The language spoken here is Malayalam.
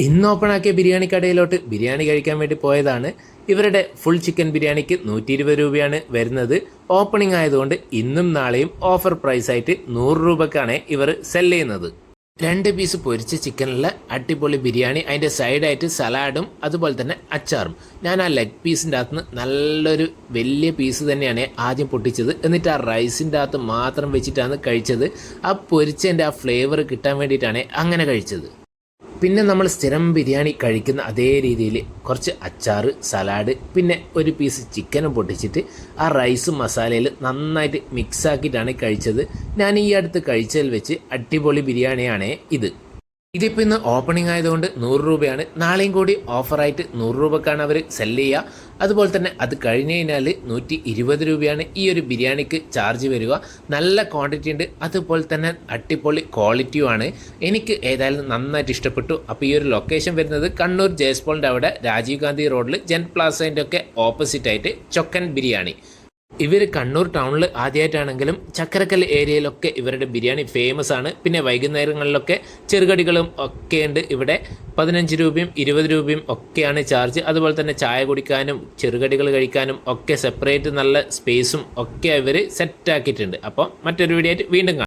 ഇന്ന് ഓപ്പണാക്കിയ ബിരിയാണി കടയിലോട്ട് ബിരിയാണി കഴിക്കാൻ വേണ്ടി പോയതാണ്. ഇവരുടെ ഫുൾ ചിക്കൻ ബിരിയാണിക്ക് 120 രൂപയാണ് വരുന്നത്. ഓപ്പണിംഗ് ആയതുകൊണ്ട് ഇന്നും നാളെയും ഓഫർ പ്രൈസ് ആയിട്ട് 100 രൂപക്കാണ് ഇവർ സെല് ചെയ്യുന്നത്. 2 പീസ് പൊരിച്ച ചിക്കനുള്ള അടിപൊളി ബിരിയാണി, അതിൻ്റെ സൈഡായിട്ട് സലാഡും അതുപോലെ തന്നെ അച്ചാറും. ഞാൻ ആ ലെഗ് പീസിൻ്റെ അകത്ത് നിന്ന് നല്ലൊരു വലിയ പീസ് തന്നെയാണ് ആദ്യം പൊട്ടിച്ചത്. എന്നിട്ട് ആ റൈസിൻ്റെ അകത്ത് മാത്രം വെച്ചിട്ടാണ് കഴിച്ചത്. ആ പൊരിച്ചതിൻ്റെ ആ ഫ്ലേവർ കിട്ടാൻ വേണ്ടിയിട്ടാണ് അങ്ങനെ കഴിച്ചത്. പിന്നെ നമ്മൾ സ്ഥിരം ബിരിയാണി കഴിക്കുന്ന അതേ രീതിയിൽ കുറച്ച് അച്ചാർ, സലാഡ്, പിന്നെ ഒരു പീസ് ചിക്കനും പൊട്ടിച്ചിട്ട് ആ റൈസും മസാലയിൽ നന്നായിട്ട് മിക്സാക്കിയിട്ടാണ് കഴിച്ചത്. ഞാൻ ഈ അടുത്ത് കഴിച്ചതിൽ വെച്ച് അടിപൊളി ബിരിയാണിയാണ് ഇത്. ഇതിപ്പോൾ ഇന്ന് ഓപ്പണിംഗ് ആയതുകൊണ്ട് 100 രൂപയാണ്. നാളെയും കൂടി ഓഫറായിട്ട് 100 രൂപക്കാണ് അവർ സെല് ചെയ്യുക. അതുപോലെ തന്നെ അത് കഴിഞ്ഞ് കഴിഞ്ഞാൽ 120 രൂപയാണ് ഈ ഒരു ബിരിയാണിക്ക് ചാർജ് വരിക. നല്ല ക്വാണ്ടിറ്റി ഉണ്ട്, അതുപോലെ തന്നെ അടിപൊളി ക്വാളിറ്റിയുമാണ്. എനിക്ക് ഏതായാലും നന്നായിട്ട് ഇഷ്ടപ്പെട്ടു. അപ്പോൾ ഈ ഒരു ലൊക്കേഷൻ വരുന്നത് കണ്ണൂർ ജയസ്പോളിൻ്റെ അവിടെ രാജീവ് ഗാന്ധി റോഡിൽ ജെൻ പ്ലാസേൻ്റെ ഒക്കെ ഓപ്പോസിറ്റായിട്ട് ചൊക്കൻ ബിരിയാണി. ഇവർ കണ്ണൂർ ടൗണിൽ ആദ്യമായിട്ടാണെങ്കിലും ചക്കരക്കല്ല് ഏരിയയിലൊക്കെ ഇവരുടെ ബിരിയാണി ഫേമസ് ആണ്. പിന്നെ വൈകുന്നേരങ്ങളിലൊക്കെ ചെറുകടികളും ഒക്കെ ഉണ്ട്. ഇവിടെ 15 രൂപയും 20 രൂപയും ഒക്കെയാണ് ചാർജ്. അതുപോലെ തന്നെ ചായ കുടിക്കാനും ചെറുകടികൾ കഴിക്കാനും ഒക്കെ സെപ്പറേറ്റ് നല്ല സ്പേസും ഒക്കെ ഇവർ സെറ്റാക്കിയിട്ടുണ്ട്. അപ്പോൾ മറ്റൊരു വീഡിയോ ആയിട്ട് വീണ്ടും കാണാം.